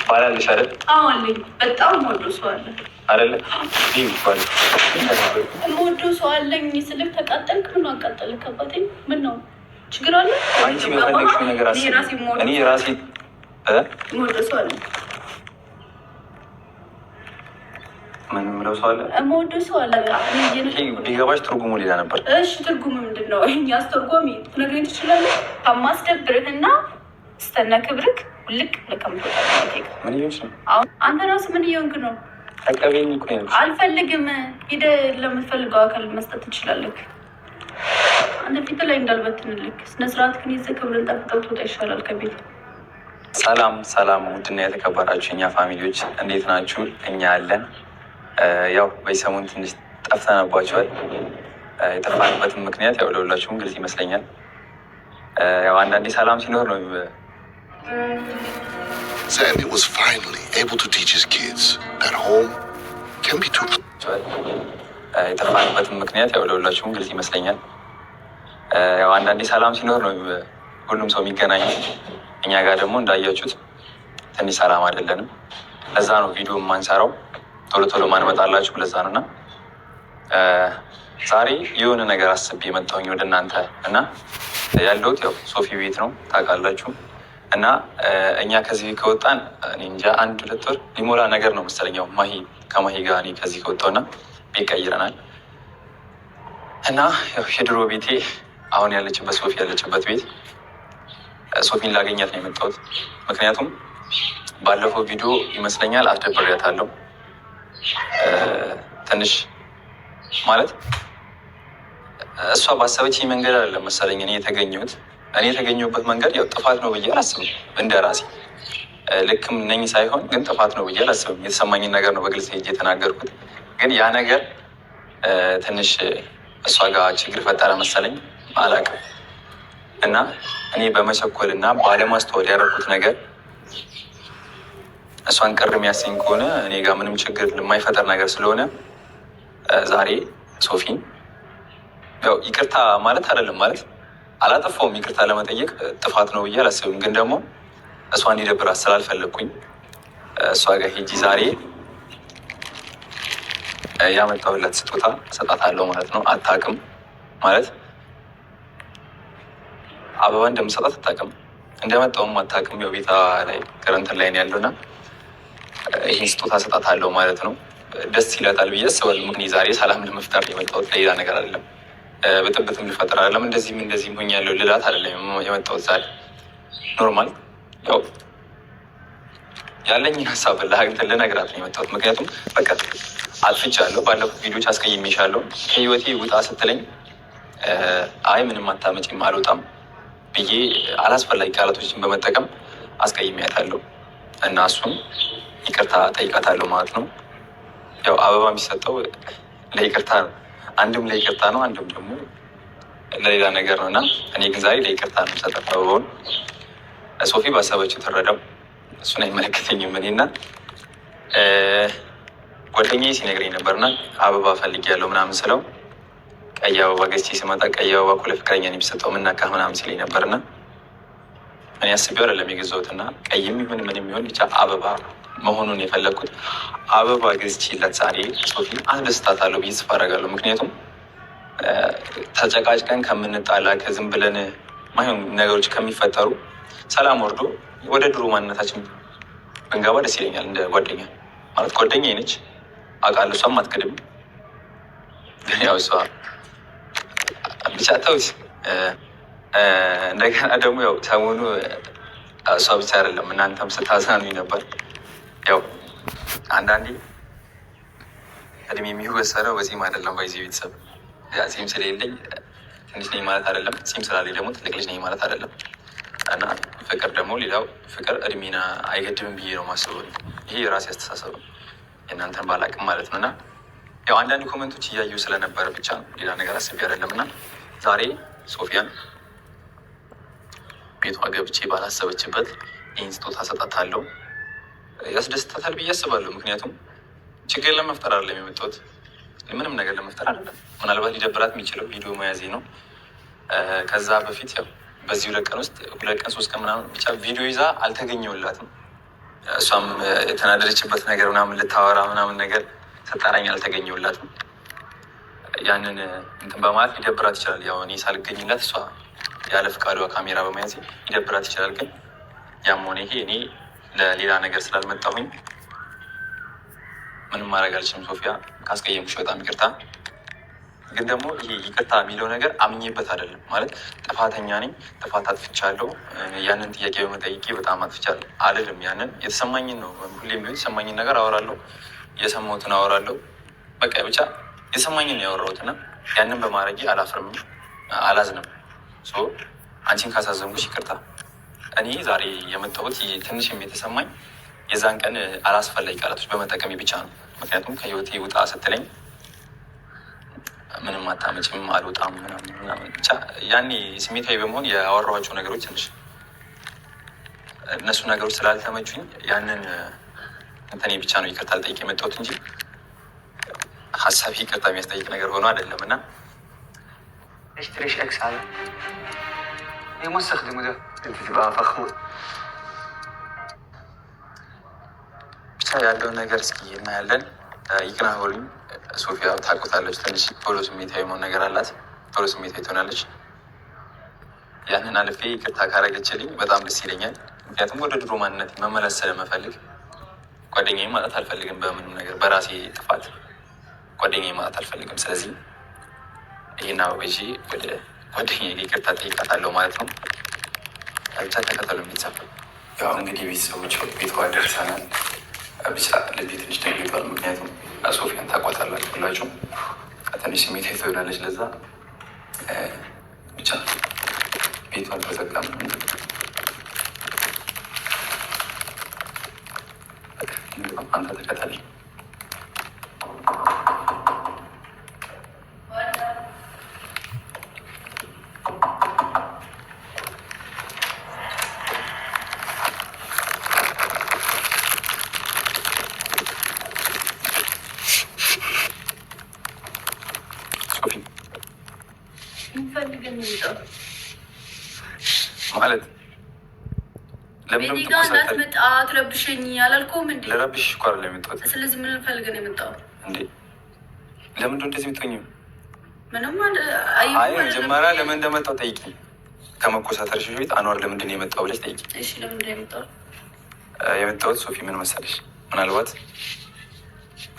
ባላለሽ አይደል? አዎ አለኝ። በጣም የምወደው ሰው አለ አይደለ? የምወደው ሰው አለኝ ስልክ ተቃጠልክ። ምን አቃጠልክ? አባቴ ምን ነው ችግር አለ? አንቺ የፈለግሽው ነገር አስቢ። እኔ ራሴ የምወደው ሰው አለ። ምን የምለው ሰው አለ? የምወደው ሰው አለ። ቢገባሽ ትርጉሙ ሌላ ነበር። እሺ ትርጉሙ ምንድን ነው? ይሄን አስተርጓሚ ትነግረኝ ትችላለህ? ከማስደብርህና ስተነ ክብርክ ልክ ለከምቶታ ምን ይሆንሽ ነው? አሁን አንተ ራስህ ምን እየሆንክ ነው? ተቀበይኝ እኮ ነው። አልፈልግም። ሄደህ ለምትፈልገው አካል መስጠት ትችላለህ። አንተ ፊት ላይ እንዳልበትንልክ ስነ ስርዓት ግን ይዘህ ክብርን ጠብቀው ትወጣ ይሻላል ከቤት። ሰላም ሰላም፣ ውድና የተከበራችሁ እኛ ፋሚሊዎች እንዴት ናችሁ? እኛ አለን። ያው በሰሞን ትንሽ ጠፍተንባችኋል። የጠፋንበትም ምክንያት ያው ለሁላችሁም ግልጽ ይመስለኛል። ያው አንዳንዴ ሰላም ሲኖር ነው። Sandy was finally able to teach his kids that home can be too. የጠፋንበትም ምክንያት ያው ለሁላችሁም ግልጽ ይመስለኛል። ያው አንዳንዴ ሰላም ሲኖር ነው ሁሉም ሰው የሚገናኘው። እኛ ጋር ደግሞ እንዳያችሁት ትንሽ ሰላም አይደለንም። ለዛ ነው ቪዲዮ የማንሰራው፣ ቶሎ ቶሎ ማንመጣላችሁ ለዛ ነው። እና ዛሬ የሆነ ነገር አስቤ የመጣሁኝ ወደ እናንተ እና ያለሁት ያው ሶፊ ቤት ነው ታውቃላችሁ። እና እኛ ከዚህ ከወጣን እኔ እንጃ 1-2 ወር ሊሞላ ነገር ነው መሰለኝ። ያው ከማሂ ጋር እኔ ከዚህ ከወጣሁና ቤት ቀይረናል። እና ያው የድሮ ቤቴ አሁን ያለችበት ሶፊ ያለችበት ቤት ሶፊን ላገኛት ነው የመጣሁት። ምክንያቱም ባለፈው ቪዲዮ ይመስለኛል አስደብሬያታለሁ። ትንሽ ማለት እሷ ባሰበችኝ መንገድ አይደለም መሰለኝ እኔ የተገኘሁበት መንገድ ያው ጥፋት ነው ብዬ አላስብም። እንደ ራሴ ልክም ነኝ ሳይሆን ግን ጥፋት ነው ብዬ አላስብም። የተሰማኝን ነገር ነው በግልጽ ሄጄ የተናገርኩት። ግን ያ ነገር ትንሽ እሷ ጋር ችግር ፈጠረ መሰለኝ አላውቅም። እና እኔ በመቸኮል እና ባለማስተዋል ያደረኩት ነገር እሷን ቅር የሚያሰኝ ከሆነ እኔ ጋር ምንም ችግር የማይፈጠር ነገር ስለሆነ ዛሬ ሶፊን ያው ይቅርታ ማለት አይደለም ማለት አላጠፋውም። ይቅርታ ለመጠየቅ ጥፋት ነው ብዬ አላስብም። ግን ደግሞ እሷ እንዲደብራት ስላልፈለግኩኝ እሷ ጋር ሄጂ ዛሬ ያመጣሁላት ስጦታ እሰጣታለሁ ማለት ነው። አታውቅም ማለት አበባ እንደምሰጣት አታውቅም፣ እንደመጣውም አታውቅም። ያው ቤታ ላይ ከረንትን ላይ ነው ያለውና ይህን ስጦታ እሰጣታለሁ ማለት ነው። ደስ ይላታል ብዬ አስባለሁ። ምክንያት ዛሬ ሰላም ለመፍጠር የመጣሁት ሌላ ነገር አይደለም። ብጥብጥም ልፈጥር አይደለም። እንደዚህም ሆኛለሁ ልላት አይደለም የመጣሁት ዛሬ። ኖርማል ያው ያለኝን ሀሳብ ልነግራት ነው የመጣሁት። ምክንያቱም በቃ አጥፍቻለሁ፣ ባለፉት ቪዲዮች አስቀይሜሻለሁ። ከህይወቴ ውጣ ስትለኝ አይ ምንም አታመጪም አልወጣም ብዬ አላስፈላጊ ቃላቶችን በመጠቀም አስቀይሜያታለሁ እና እሱን ይቅርታ ጠይቃታለሁ ማለት ነው። ያው አበባ የሚሰጠው ለይቅርታ ነው። አንድም ለይቅርታ ነው፣ አንድም ደግሞ ለሌላ ነገር ነው። እና እኔ ግን ዛሬ ለይቅርታ ነው የምሰጠው አበባውን። ሶፊ ባሰበችው ትረዳው፣ እሱን አይመለከተኝም። እኔና ጓደኛዬ ሲነግረኝ ነበርና አበባ ፈልጌያለሁ ምናምን ስለው ቀይ አበባ ገዝቼ ስመጣ ቀይ አበባ እኮ ለፍቅረኛ ነው የሚሰጠው ምናካ ምናምን ሲለኝ ነበርና እኔ አስቤው አይደለም የገዛሁትና ቀይም ይሁን ምንም ይሁን ብቻ አበባ መሆኑን የፈለግኩት አበባ ገዝቼላት ዛሬ ሶፊ አስደስታታለሁ ብዬ ተስፋ አደርጋለሁ። ምክንያቱም ተጨቃጭቀን ከምንጣላ ከዝም ብለን ማይሆን ነገሮች ከሚፈጠሩ ሰላም ወርዶ ወደ ድሮ ማንነታችን ብንገባ ደስ ይለኛል። እንደ ጓደኛ ማለት ጓደኛዬ ነች አውቃለሁ፣ እሷም አትክድም። ግን ያው እሷ ብቻ ተውት። እንደገና ደግሞ ያው ሰሞኑ እሷ ብቻ አይደለም እናንተም ስታዝናኑኝ ነበር። ያው አንዳንዴ እድሜ የሚወሰነው በፂም አይደለም። በዚህ ቤተሰብ ፂም ስለሌለኝ ትንሽ ነኝ ማለት አይደለም፣ ፂም ስላለኝ ደግሞ ትልቅ ልጅ ነኝ ማለት አይደለም። እና ፍቅር ደግሞ ሌላው ፍቅር እድሜና አይገድምም ብዬ ነው የማስበው። ይሄ የራሴ አስተሳሰብ ነው፣ የእናንተን ባላቅም ማለት ነው። እና ያው አንዳንድ ኮመንቶች እያየሁ ስለነበረ ብቻ ነው፣ ሌላ ነገር አስቤ አይደለም። እና ዛሬ ሶፊያን ቤቷ ገብቼ ባላሰበችበት ይህን ስጦታ እሰጣታለሁ። ያስደስታታል ብዬ አስባለሁ። ምክንያቱም ችግር ለመፍጠር አይደለም የመጣሁት፣ ምንም ነገር ለመፍጠር አይደለም። ምናልባት ሊደብራት የሚችለው ቪዲዮ መያዜ ነው። ከዛ በፊት ያው በዚህ 2 ቀን ውስጥ 2 ቀን 3 ቀን ምናምን ብቻ ቪዲዮ ይዛ አልተገኘውላትም። እሷም የተናደደችበት ነገር ምናምን ልታወራ ምናምን ነገር ስጠራኝ አልተገኘውላትም። ያንን እንትን በማለት ሊደብራት ይችላል። ያው እኔ ሳልገኝላት እሷ ያለ ፍቃዷ ካሜራ በመያዝ ሊደብራት ይችላል። ግን ያም ሆነ ይሄ እኔ ለሌላ ነገር ስላልመጣሁኝ ምንም ማድረግ አልችልም። ሶፊያ ካስቀየምኩሽ በጣም ይቅርታ። ግን ደግሞ ይሄ ይቅርታ የሚለው ነገር አምኜበት አይደለም ማለት ጥፋተኛ ነኝ፣ ጥፋት አጥፍቻለሁ፣ ያንን ጥያቄ በመጠየቄ በጣም አጥፍቻለሁ አልልም። ያንን የተሰማኝን ነው። ሁሌም ቢሆን የተሰማኝን ነገር አወራለሁ፣ የሰማሁትን አወራለሁ። በቃ ብቻ የተሰማኝን ነው ያወራሁት እና ያንን በማድረጌ አላፍርም፣ አላዝንም። አንቺን ካሳዘንኩሽ ይቅርታ። እኔ ዛሬ የመጣሁት ትንሽም የተሰማኝ የዛን ቀን አላስፈላጊ ቃላቶች በመጠቀሚ ብቻ ነው። ምክንያቱም ከህይወቴ ውጣ ስትለኝ ምንም አታመጭም አልወጣም ምናምን ብቻ ያኔ ስሜታዊ በመሆን ያወራኋቸው ነገሮች ትንሽ እነሱ ነገሮች ስላልተመቹኝ ያንን እንትኔ ብቻ ነው ይቅርታ ልጠይቅ የመጣሁት እንጂ ሀሳቢ ይቅርታ የሚያስጠይቅ ነገር ሆኖ አይደለም። እና اشتريش اكس هذا ليه ما استخدمه ده انت تبقى فخور ብቻ ያለውን ነገር እስኪ እናያለን። ይቅና ሆሉኝ። ሶፊያ ታውቁታለች፣ ትንሽ ቶሎ ስሜታዊ የሆነ ነገር አላት፣ ቶሎ ስሜታዊ ትሆናለች። ያንን አልፌ ይቅርታ ካረገችልኝ በጣም ደስ ይለኛል። ምክንያቱም ወደ ድሮ ማንነት መመለስ ስለምፈልግ ጓደኛዬ ማለት አልፈልግም። በምንም ነገር በራሴ ጥፋት ጓደኛዬ ማለት አልፈልግም። ስለዚህ ይሄን አበበ ወደ ጓደኛዬ ይቅርታ ጠይቃታለሁ ማለት ነው። ብቻ ተከተሉ ቤተሰብ። ያው እንግዲህ ቤተሰቦች ቤቷ ደርሰናል። ብቻ ልቤ ትንሽ ደንግጧል። ምክንያቱም ሶፊያን ታውቋታላችሁ ሁላችሁም። ትንሽ ስሜታዊ ትሆናለች። ለዛ ብቻ ቤቷን ተዘጋም። አንተ ተከተለኝ። ማለት ቤቴ ጋር እንዳትመጣ ትረብሸኝ አላልኩም እንዴ? ለረብሽ እኮ አይደለም የመጣሁት። ስለዚህ ምን ፈልገህ ነው የመጣው እንዴ? ለምንድን እንደዚህ የምትሆኚው? ምንም አይ መጀመሪያ ለምን እንደመጣሁ ጠይቂ። ከመኮሳተርሽ በፊት አንዋር ለምንድን ነው የመጣው ብለሽ ጠይቂ። እሺ ለምንድን ነው የመጣው? የመጣሁት ሶፊ ምን መሰለሽ፣ ምናልባት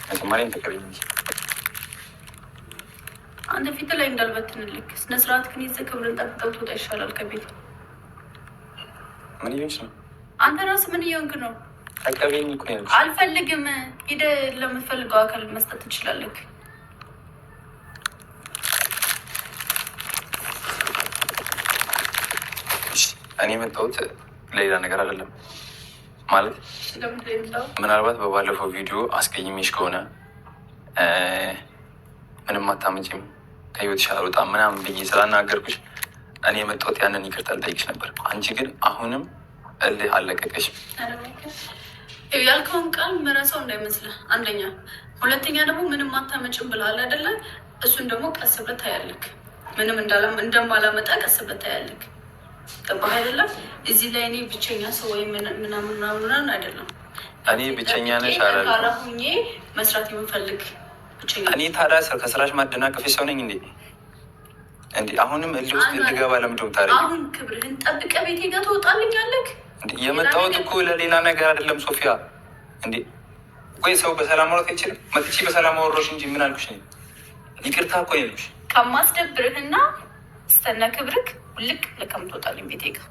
መጀመሪያ ተቀበይኝ። አንተ ፊት ላይ እንዳልበትንልክ ስነ ስርዓት ግን ይዘህ ክብርን ጠብቀው ትወጣ ይሻላል ከቤት። ምን ይሆንሽ ነው? አንተ ራስህ ምን እየሆንክ ነው? ተቀበይኝ እኮ ነው። አልፈልግም። ሄደህ ለምትፈልገው አካል መስጠት ትችላለህ። እኔ የመጣሁት ሌላ ነገር አይደለም። ማለት ምናልባት በባለፈው ቪዲዮ አስቀይሜሽ ከሆነ ምንም አታመጪም ከህይወትሽ አልወጣም ምናምን ብዬ ስላናገርኩሽ እኔ የመጣሁት ያንን ይቅርታ ልጠይቅሽ ነበር። አንቺ ግን አሁንም እልህ አለቀቀሽም። ያልከውን ቃል መረሰው እንዳይመስልህ አንደኛ፣ ሁለተኛ ደግሞ ምንም አታመጭም ብለሃል አይደለ? እሱን ደግሞ ቀስ ብለህ ታያለህ። ምንም እንደማላመጣ ቀስ ብለህ ታያለህ። ገባህ አይደለም? እዚህ ላይ እኔ ብቸኛ ሰው ወይ ምናምን አይደለም። እኔ ብቸኛ ነሽ አላልኩም። መስራት የምፈልግ ብቸኛ እኔ ታዲያ ከስራሽ ማደናቀፍሽ ሰው ነኝ እንዴ? አሁንም እልህ ውስጥ እንድገባ ለምንድን ነው የምታደርጊው? አሁን ክብርህን ጠብቀህ ቤቴ ጋር ትወጣልኛለህ? የመጣሁት እኮ ለሌላ ነገር አይደለም ሶፊያ። ቆይ ሰው በሰላም ማውራት አይችልም? መጥቼ በሰላም አወራሁሽ እንጂ ምን አልኩሽ? ይቅርታ እኮ ያልኩሽ ከማስደብርህና ስተነ ክብርክ ልክ ለከምትወጣልኝ ቤቴ ጋር።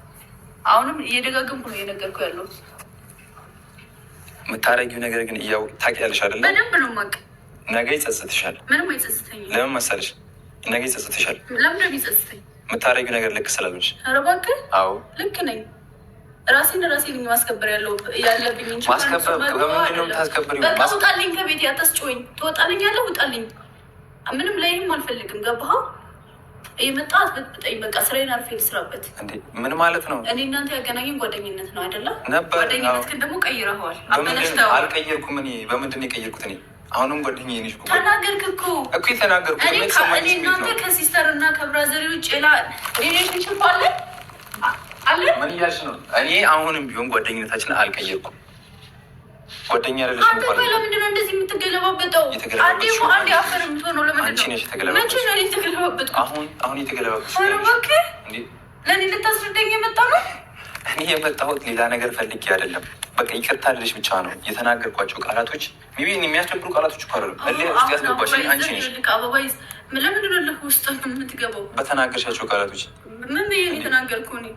አሁንም እየደጋገምኩ ነው እየነገርኩህ ያለሁት። የምታደርጊው ነገር ግን ታውቂያለሽ አይደለ? በደንብ ነው የማውቅ። ነገ ይጸጽትሻል። ምንም አይጸጽተኝም። ለምን መሰለሽ? ነገ ይጸጽትሻል። ለምን ነው የሚጸጽተኝ? የምታደርጊው ነገር ልክ ስላልሆንሽ። ኧረ እባክህ። አዎ ልክ ነኝ። ራሴን ማስከበር ያለብኝ እንጂ ማስከበር በምንድን ነው የምታስከብሪው? በቃ ውጣልኝ ከቤቴ፣ አታስጮኝ። ትወጣልኛለህ? ውጣልኝ። ምንም ላይም አልፈልግም። ገባህ? እየመጣ አትበጥብጠኝ። በቃ ስራዬን አርፌ ልስራበት። ምን ማለት ነው? እኔ እናንተ ያገናኘን ጓደኝነት ነው አይደለ? ነበር። ጓደኝነት ግን ደግሞ ቀይረኸዋል። አልቀየርኩም። እኔ በምንድን ነው የቀየርኩት? እኔ አሁንም ጓደኛዬ ነሽ እኮ። ተናገርክ እኮ የተናገርኩት። እኔ እናንተ ከሲስተር እና ከብራዘሪ ውጭ ሌላ ሪሌሽንሽፕ አለ? ምን እያልሽ ነው? እኔ አሁንም ቢሆን ጓደኝነታችን አልቀየርኩም። ጓደኛ አይደለሽ። አንተ ቆይ ለምንድን ነው እንደዚህ የምትገለባበጠው? አንዴ አፈር የምትሆነው ለምንድን ነው? አንቺ ነሽ የተገለባበጥሽ። መቼ ነው የተገለባበጥኩት? አሁን የተገለባበጥሽ። ኧረ እባክህ ለእኔ ልታስረዳኝ የመጣ ነው? እኔ የመጣሁት ሌላ ነገር ፈልጌ አይደለም። በቃ ይቅርታ ልልሽ ብቻ ነው። የተናገርኳቸው ቃላቶች ቢቢን የሚያስደብሩ ቃላቶች እኮ አይደሉም። ውስጥ ያስገባሽ አንቺ ነሽ። አበባይዝ ለምንድን ነው ውስጥ የምትገባው? በተናገርሻቸው ቃላቶች ምን ብዬ የተናገርኩ እኔ?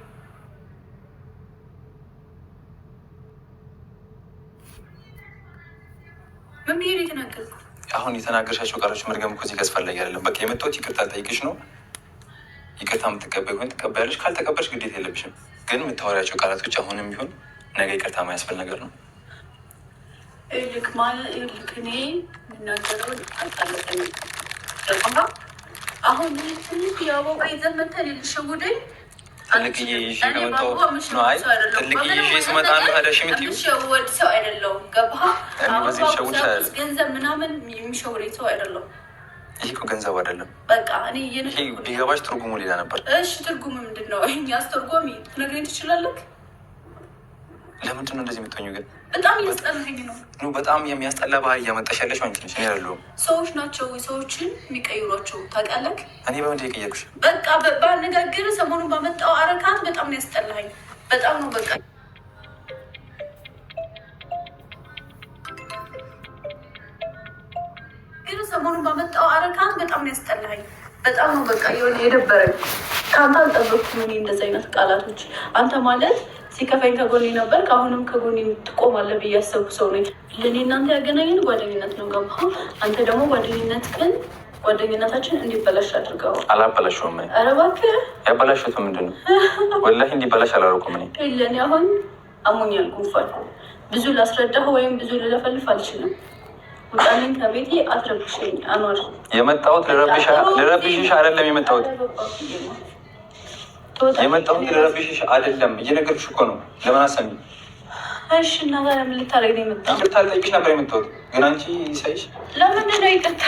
ምን ብዬ የተናገርኩ? አሁን የተናገርሻቸው ቃሎች መድገም እኮ እዚህ ጋር አስፈላጊ አይደለም። በቃ የመጣሁት ይቅርታ ጠይቅሽ ነው። ይቅርታ የምትቀበይ ሆን ትቀበያለሽ፣ ካልተቀበልሽ ግዴታ የለብሽም። ግን የምታወሪያቸው ቃላቶች አሁንም ቢሆን ነገ ይቅርታ ማያስፈል ነገር ነው። ልክ ማለት ልክ እኔ የምናገረውን አጣለጠኝ። አሁን ትንሽ የአበባ ይዘን መተን ልሸውደኝ ትልቅዬ ይዤ ከመጣሁ ትልቅዬ ይዤ ስመጣ ነው ታዲያ የምትይው? የምሸወድ ሰው አይደለሁም። ገባህ? በዚህ ሸውድ ገንዘብ ምናምን የሚሸውደኝ ሰው አይደለሁም። ይህ እኮ ገንዘብ አይደለም። በቃ እኔ ይሄ ቢገባሽ ትርጉሙ ሌላ ነበር። እሺ ትርጉሙ ምንድን ነው? አስተርጓሚ ትነግረኝ ትችላለህ? ለምንድን ነው እንደዚህ የምትሆኙ ግን? በጣም እያስጠላኝ ነው። በጣም የሚያስጠላ ባህል እያመጣሽ ያለሽ አንቺ ነሽ። እኔ አይደለሁም። ሰዎች ናቸው ሰዎችን የሚቀይሯቸው ታውቃለህ? እኔ በምንድን የቀየርኩሽ? በቃ ባነጋገር ሰሞኑን ባመጣው አረካት በጣም ነው ያስጠላኝ። በጣም ነው በቃ ግን ሰሞኑን ባመጣው አረካት በጣም ነው ያስጠላኝ። በጣም ነው በቃ የሆነ የደበረኝ። ከአንተ አልጠበቅኩም እኔ እንደዚህ አይነት ቃላቶች። አንተ ማለት ሲከፋኝ ከጎኔ ነበር፣ ከአሁንም ከጎኔ ትቆማለህ ብዬ ያሰብኩ ሰው ነኝ። ለእኔ እናንተ ያገናኘን ጓደኝነት ነው። ገባህ? አንተ ደግሞ ጓደኝነታችን እንዲበላሽ አድርገው። አላበላሽውም። ኧረ እባክህ ያበላሽሁት ምንድን ነው? ወላሂ እንዲበላሽ አላደረኩም። እኔ ለእኔ አሁን አሞኛል፣ ጉንፋን። ብዙ ላስረዳህ ወይም ብዙ ልለፈልፍ አልችልም። ውጣልኝ ከቤቴ፣ አትረብሽኝ። አኗር የመጣሁት ልረብሽሽ አይደለም። የመጣሁት ልረብሽሽ አይደለም። እየነገርኩሽ እኮ ነው። ለምን አሰሚኝ? እሺ እና ጋር ምን ልታደርግ ነው የመጣሁት? ይቅርታ ልጠይቅሽ ነበር የመጣሁት፣ ግን አንቺ ሳይሽ ለምንድን ነው ይቅርታ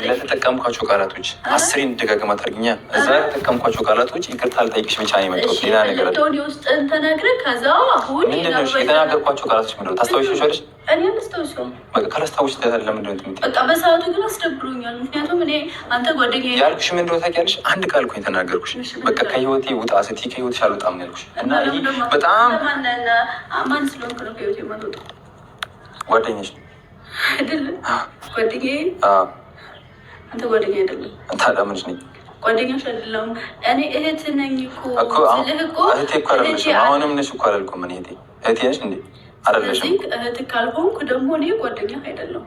ለተጠቀምኳቸው ቃላቶች 10 እንድደጋግም አታርግኛ። እዛ የተጠቀምኳቸው ቃላቶች ይቅርታ ልጠይቅሽ ብቻ ነው የመጣሁት። ሌላ ነገር አለ ውስጥ ተነግረህ ከዛ አሁን ምንድን ነው የተናገርኳቸው ቃላቶች? ምንድን ነው ታስታውሻለሽ? እኔ አላስታውሰውም። በቃ ካላስታውሽ ለምንድን ነው የምትመጪው? በቃ በሰዓቱ ግን አስደብሮኛል። ምክንያቱም እኔ አንተ ጓደኛዬ ያልኩሽ ምን እንደሆነ ታውቂያለሽ? አንድ ቃል እኮ የተናገርኩሽ በቃ ከህይወቴ ውጣ ስትይ ከህይወትሽ አልወጣም ነው ያልኩሽ። እና ይሄ በጣም ማን ስለሆንክ ነው ከህይወቴ የማልወጣው? ጓደኛሽ አይደለም? ጓደኛዬ አንተ ጓደኛ አይደለም። ታዲያ ምንሽ ነኝ? ጓደኛሽ አይደለም። እኔ እህት ነኝ እኮ ስልህ እኮ እህቴ እኮ አይደለሽም። አሁንም ነሽ እኮ አላልኩም። እኔ እህቴ ነሽ እንዴ? አይደለሽም። እህት ካልሆንኩ ደግሞ እኔ ጓደኛ አይደለም።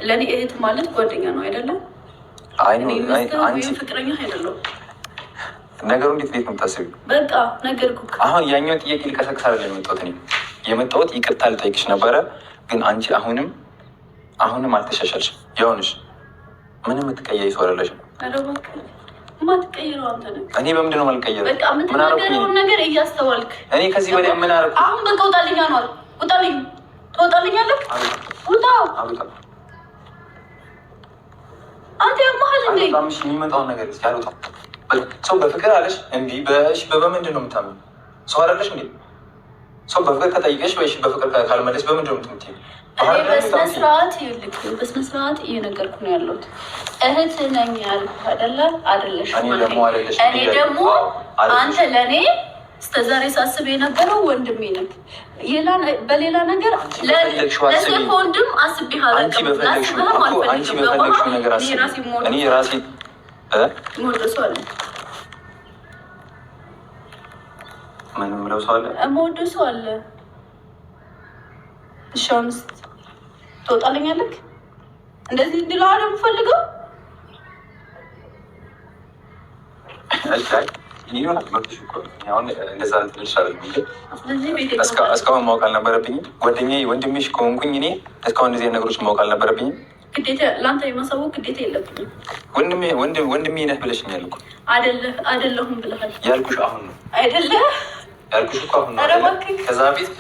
ለእኔ እህት ማለት ጓደኛ ነው አይደለም? አንቺ ፍቅረኛ አይደለም። ነገሩ እንዴት ነው የምታስቢው? በቃ ነገርኩህ። አሁን ያኛው ጥያቄ ልቀሰቅስ አይደለም የመጣሁት። እኔ የመጣሁት ይቅርታ ልጠይቅሽ ነበረ፣ ግን አንቺ አሁንም አልተሻሻልሽም። ያውንሽ ምንም የምትቀየሪ ሰው አይደለሽም። ኧረ እባክህ የማትቀይረው አንተ ነህ። እኔ በምንድን ነው የማልቀይረው? በቃ የምትናገረውን ነገር እያስተዋልክ እኔ ከዚህ በላይ ምን አደረኩ? አሁን በቃ ውጣልኝ ነው። ውጣልኝ። ትወጣልኛለህ? ውጣ። አንተ ያመሃል እንዴ? የሚመጣውን ነገር እስኪ አልወጣም። ሰው በፍቅር አለሽ እንዲህ በምንድን ነው የምታምነው? ሰው አይደለሽ እንዴ? ሰው በፍቅር ከጠይቀሽ ወይ በፍቅር ካልመለስ በምንድን ነው የምትምትይው? በስነስርዓት እየነገርኩ ነው ያለሁት። እህት ነኝ ያልኩህ አይደለ? አይደለሽም። እኔ ደግሞ አንተ ለእኔ እስከዛሬ ሳስብ የነበረው ወንድሜ ነህ። በሌላ ነገር ለሴት ወንድም አስቤህ አላውቅም። አንቺ በፈለግሽው ነገር እኔ ራሴ የምወደው ሰው አለ። ምን የምለው ሰው አለ? የምወደው ሰው አለ። እሺ አሁንስ ትወጣልኛለህ? እንደዚህ እንድለው አይደል የምፈልገው? እስካሁን ማወቅ አልነበረብኝም። ጓደኛዬ ወንድሜሽ ከሆንኩኝ እኔ እስካሁን እንደዚህ ነገሮች ማወቅ አልነበረብኝም። ግዴታ ለአንተ የማሳወቅ ግዴታ የለብኝም። ወንድሜ ነህ ብለሽኛል እኮ አይደለሁም ብለሃል ያልኩሽ አሁን ነው አይደለ? ያልኩሽ እኮ አሁን ነው። ከዛ በፊት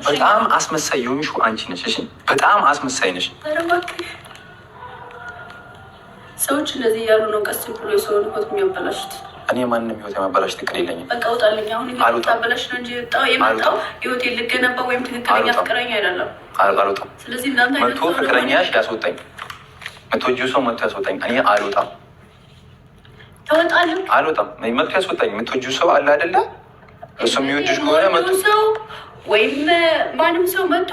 በጣም አስመሳይ የሆንሽው አንቺ ነሽ። እሺ በጣም አስመሳይ ነሽ። ሰዎች እንደዚህ እያሉ ነው ቀስ ብሎ የሰውን ህይወት የሚያበላሹት። እኔ ማንንም ህይወት የማበላሽ ትክክል የለኝም። በቃ ውጣልኝ። አሁን ህይወት ታበላሽ ነው እንጂ የመጣው ህይወት ልገነባ ወይም ትክክለኛ ፍቅረኛ አይደለም። አልወጣም። ስለዚህ እናንተ መቶ ፍቅረኛሽ ያስወጣኝ፣ መቶጁ ሰው መቶ ያስወጣኝ። እኔ አልወጣም። ተወጣልህ? አልወጣም። መቶ ያስወጣኝ መቶጁ ሰው አለ አይደለ? እሱ የሚወድሽ ከሆነ መቶ ሰው ወይም ማንም ሰው መጥቶ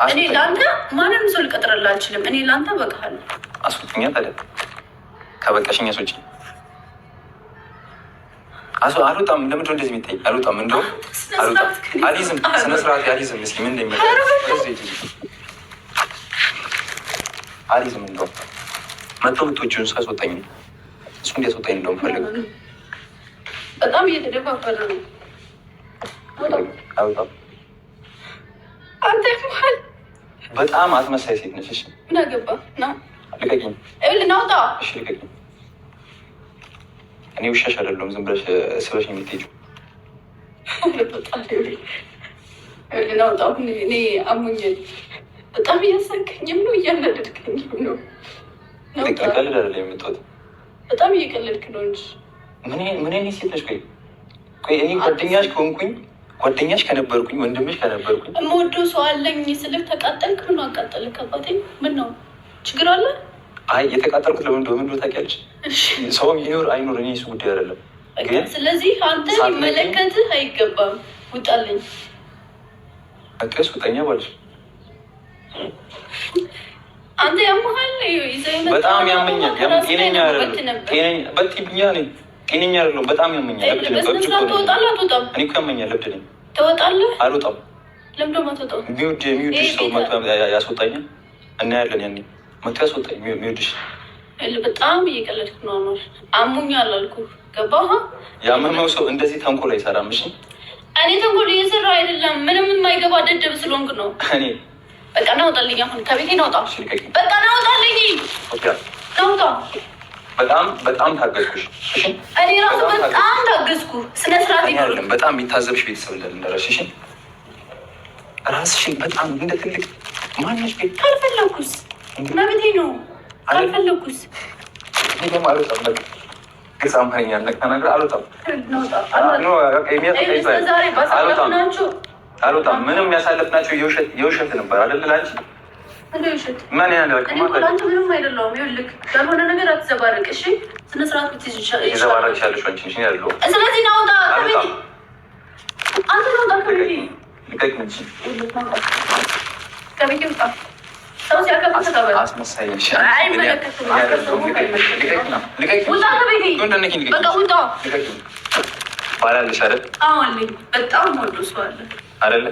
እኔ ለአንተ ማንም ሰው ልቀጥርልህ አልችልም። እኔ ለአንተ በቃለሁ። አስወጥኛ ታዲያ ከበቃሽኝ አስወጪኝ። አልወጣም። ለምንድነው እንደዚህ የሚታይ? አልወጣም። እንደውም አሊዝም ስነ ስርዓት አሊዝም እስኪ ምን እንደሚመጣ አሊዝም እንደውም መቶ ምቶቹን ሳስወጣኝ እሱ እንዲያስወጣኝ እንደውም ፈልገው በጣም እየተደፋፈረ ነው። አልወጣም። አንተ ይሆናል በጣም አስመሳይ ሴት ነሽ። እሺ ምን አገባህ? ና ልቀቂኝ። ናውጣ። እሺ ልቀቂኝ። እኔ ውሻሽ አይደለሁም። ዝም ብለሽ ስበሽ የምትሄጂው ናውጣ። እኔ አሞኛል። በጣም እያሳከኝም ነው እያናደድከኝም ነው። ቀልድ አይደለም የምትወት በጣም እየቀለድክ ነው እንጂ ምን አይነት ሴት ነሽ? ቆይ እኔ ጓደኛሽ ከሆንኩኝ ጓደኛሽ ከነበርኩኝ ወንድምሽ ከነበርኩኝ የምወደው ሰው አለኝ ስልክ ተቃጠልክ። ምን አቃጠልክ? አባቴ ምን ነው ችግር አለ? አይ የተቃጠልኩት ለምን እንደሆነ ታውቂያለሽ? ሰውም ይኖር አይኖር እኔ እሱ ጉዳይ አይደለም። ግን ስለዚህ አንተ ሊመለከትህ አይገባም። ውጣልኝ። አቀስ ውጣኛ ባልሽ አንተ ያመሃል። በጣም ያመኛል። ጤነኛ አይደለም። በጥብኛ ነኝ። ጤነኛ አይደለም። በጣም ያመኛል። ትወጣለህ? አትወጣም? እኔ እኮ ያመኛል። እብድ ነኝ። ትወጣለህ? አልወጣም። ለምን ደግሞ አትወጣም? የሚወድሽ ሰው መቶ ያስወጣኛል። እናያለን። ያኔ መቶ ያስወጣኝ የሚወድሽ። በጣም እየቀለድክ ነው። አሞኛል አልኩህ። ገባህ? ያመመው ሰው እንደዚህ ተንኮል አይሰራም። እሺ እኔ ተንኮል እየሰራ አይደለም። ምንም የማይገባ ደደብ ስለሆንክ ነው። እኔ በቃ ናውጣልኝ። አሁን ከቤቴ ናውጣ። በቃ ናውጣልኝ። ናውጣ። በጣም ታገዝኩሽ። እኔ ራሱ በጣም ታገዝኩ። ስነ ስርዓት ይኖርልም። በጣም የሚታዘብሽ ቤተሰብ እንደረስሽ ራስሽን በጣም እንደ ትልቅ ማነሽ ቤት ካልፈለኩስ መብቴ ነው። ካልፈለኩስ እኔ ደግሞ አልወጣም። በቃ ግልጽ አማርኛ ተናግረ አልወጣም። አልወጣም። ምንም ያሳለፍናቸው የውሸት ነበር አይደል? ላንቺ ማን ያንተ ምንም አይደለውም። ይኸውልህ ያልሆነ ነገር አትዘባርቅ። እሺ ስነ ስርዓት ብትይዝ ይዘባረቅሻለሽ አንቺ ነሽ ያለው። ስለዚህ ናውጣ ከቤቴ። አንተ ናውጣ ከቤቴ። ልቀቅ እንጂ ከቤቴ ውጣ። ሰው ሲያከብር ተቀበል። አስመሳይ ነሽ። አይመለከትም። ውጣ ከቤቴ። በቃ ውጣ። ባላለሽ አይደል? አዎ አለኝ። በጣም ወዶ ሰው አለ አይደለ?